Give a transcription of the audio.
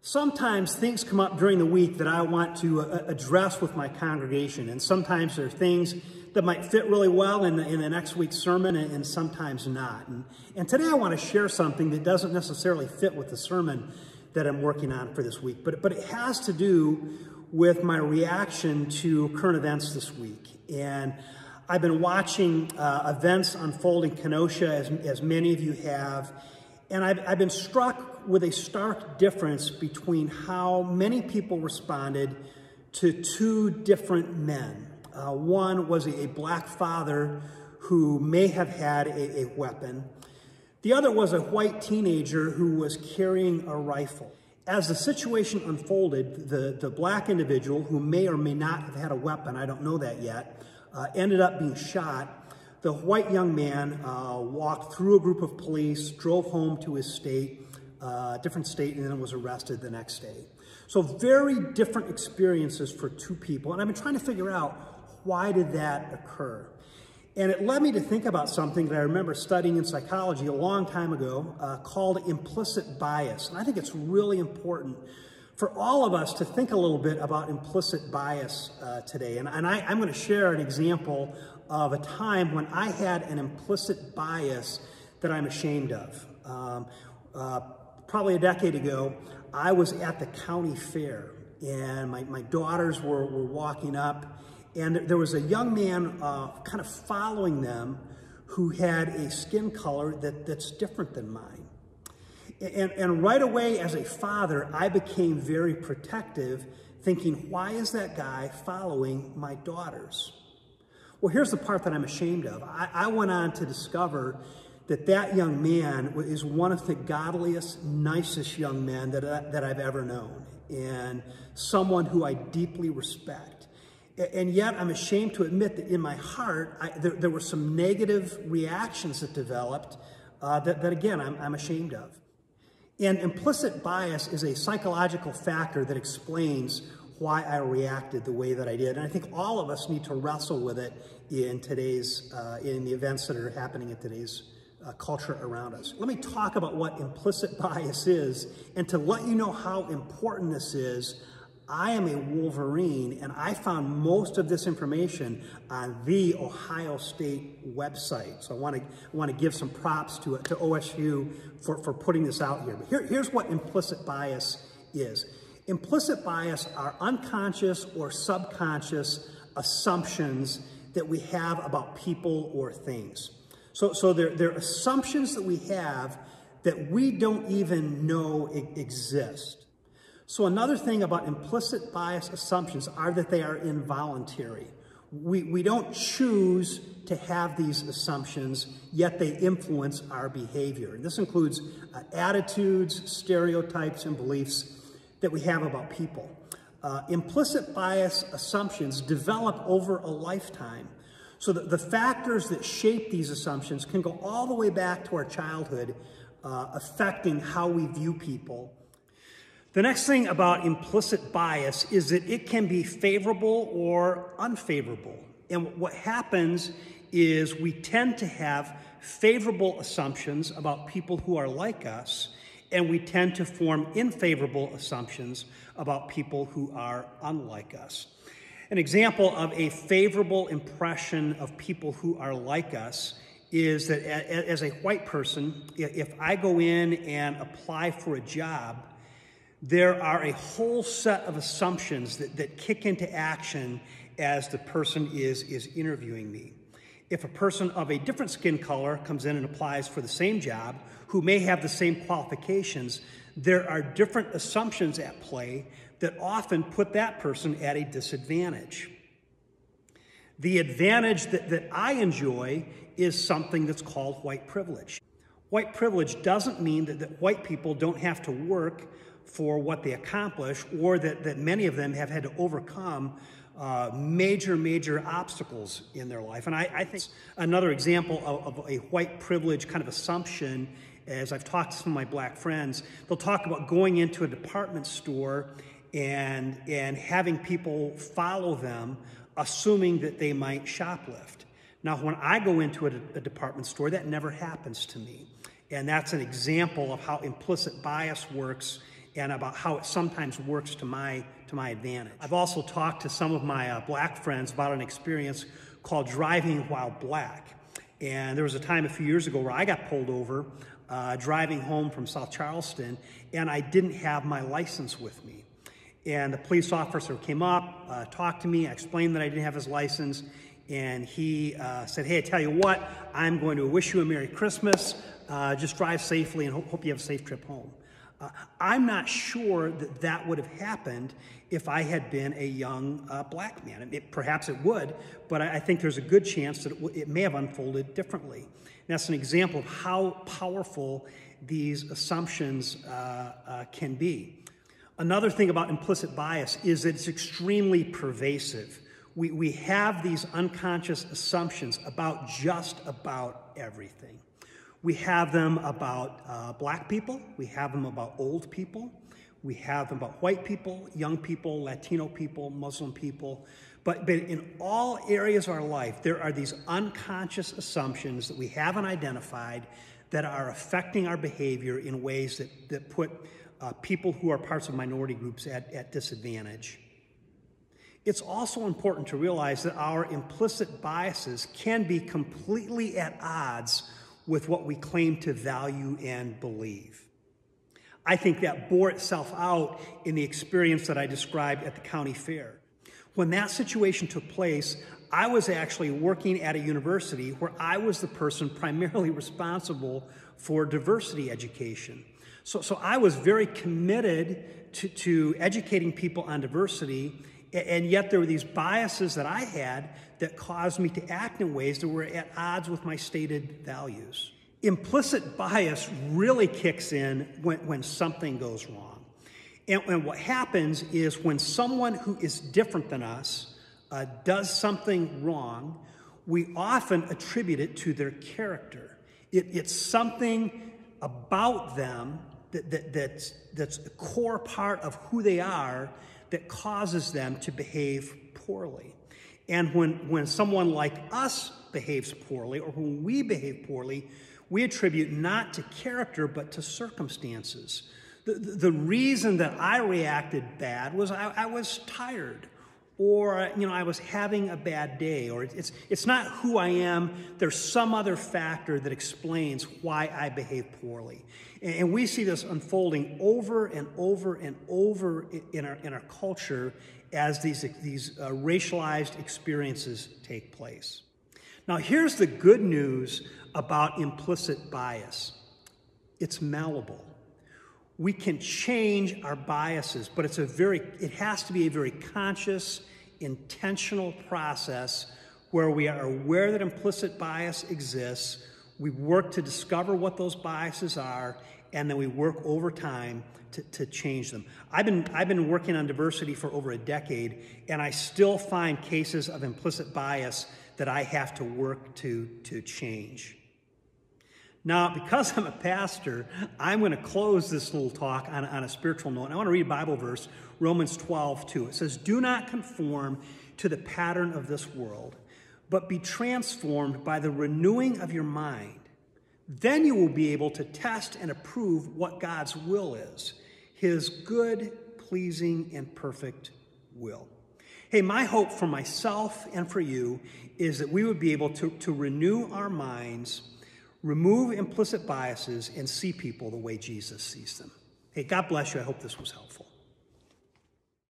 Sometimes things come up during the week that I want to address with my congregation, and sometimes there are things that might fit really well in the next week's sermon, and sometimes not. And today I want to share something that doesn't necessarily fit with the sermon that I'm working on for this week, but it has to do with my reaction to current events this week. And I've been watching events unfold in Kenosha, as many of you have, and I've been struck with a stark difference between how many people responded to two different men. One was a black father who may have had a weapon. The other was a white teenager who was carrying a rifle. As the situation unfolded, the black individual, who may or may not have had a weapon, I don't know that yet, ended up being shot. The white young man walked through a group of police, drove home to his state, different state, and then was arrested the next day. So very different experiences for two people. And I've been trying to figure out, why did that occur? And it led me to think about something that I remember studying in psychology a long time ago called implicit bias. And I think it's really important for all of us to think a little bit about implicit bias today. And I'm going to share an example of a time when I had an implicit bias that I'm ashamed of. Probably a decade ago, I was at the county fair, and my daughters were walking up, and there was a young man kind of following them who had a skin color that's different than mine. And right away, as a father, I became very protective, thinking, why is that guy following my daughters? Well, here's the part that I'm ashamed of. I went on to discover that young man is one of the godliest, nicest young men that I've ever known, and someone who I deeply respect. And yet I'm ashamed to admit that in my heart, there were some negative reactions that developed that again, I'm ashamed of. And implicit bias is a psychological factor that explains why I reacted the way that I did. And I think all of us need to wrestle with it in the events that are happening in today's culture around us. Let me talk about what implicit bias is, and to let you know how important this is, I am a Wolverine, and I found most of this information on the Ohio State website. So I want to give some props to OSU for putting this out here. But here's what implicit bias is. Implicit bias are unconscious or subconscious assumptions that we have about people or things. So they're assumptions that we have that we don't even know exist. So another thing about implicit bias assumptions are that they are involuntary. We don't choose to have these assumptions, yet they influence our behavior. And this includes attitudes, stereotypes, and beliefs that we have about people. Implicit bias assumptions develop over a lifetime. So the factors that shape these assumptions can go all the way back to our childhood, affecting how we view people. The next thing about implicit bias is that it can be favorable or unfavorable. And what happens is we tend to have favorable assumptions about people who are like us, and we tend to form unfavorable assumptions about people who are unlike us. An example of a favorable impression of people who are like us is that as a white person, if I go in and apply for a job, there are a whole set of assumptions that kick into action as the person is interviewing me. If a person of a different skin color comes in and applies for the same job, who may have the same qualifications, there are different assumptions at play that often put that person at a disadvantage. The advantage that I enjoy is something that's called white privilege. White privilege doesn't mean that white people don't have to work for what they accomplish, or that many of them have had to overcome major obstacles in their life. And I think another example of a white privilege kind of assumption, as I've talked to some of my black friends, they'll talk about going into a department store and having people follow them, assuming that they might shoplift. Now, when I go into a department store, that never happens to me. And that's an example of how implicit bias works and about how it sometimes works to my advantage. I've also talked to some of my black friends about an experience called driving while black. And there was a time a few years ago where I got pulled over driving home from South Charleston, and I didn't have my license with me. And the police officer came up, talked to me, I explained that I didn't have his license, and he said, hey, I tell you what, I'm going to wish you a Merry Christmas, just drive safely and hope you have a safe trip home. I'm not sure that that would have happened if I had been a young black man. Perhaps it would, but I think there's a good chance that it may have unfolded differently. And that's an example of how powerful these assumptions can be. Another thing about implicit bias is that it's extremely pervasive. We have these unconscious assumptions about just about everything. We have them about black people, we have them about old people, we have them about white people, young people, Latino people, Muslim people. But in all areas of our life, there are these unconscious assumptions that we haven't identified that are affecting our behavior in ways that put people who are parts of minority groups at disadvantage. It's also important to realize that our implicit biases can be completely at odds with what we claim to value and believe. I think that bore itself out in the experience that I described at the county fair. When that situation took place, I was actually working at a university where I was the person primarily responsible for diversity education. So I was very committed to educating people on diversity, and yet there were these biases that I had that caused me to act in ways that were at odds with my stated values. Implicit bias really kicks in when something goes wrong. And what happens is when someone who is different than us does something wrong, we often attribute it to their character. It's something about them that's a core part of who they are that causes them to behave poorly. And when someone like us behaves poorly, or when we behave poorly, we attribute not to character, but to circumstances. The reason that I reacted bad was I was tired, or I was having a bad day, or it's not who I am. There's some other factor that explains why I behave poorly. And we see this unfolding over and over and over in our culture as these racialized experiences take place. Now, here's the good news about implicit bias. It's malleable. We can change our biases, but it has to be a very conscious, intentional process where we are aware that implicit bias exists, we work to discover what those biases are, and then we work over time to change them. I've been working on diversity for over a decade, and I still find cases of implicit bias that I have to work to change. Now, because I'm a pastor, I'm going to close this little talk on a spiritual note. And I want to read a Bible verse, Romans 12:2. It says, "Do not conform to the pattern of this world, but be transformed by the renewing of your mind. Then you will be able to test and approve what God's will is, his good, pleasing, and perfect will." Hey, my hope for myself and for you is that we would be able to renew our minds, remove implicit biases, and see people the way Jesus sees them. Hey, God bless you. I hope this was helpful.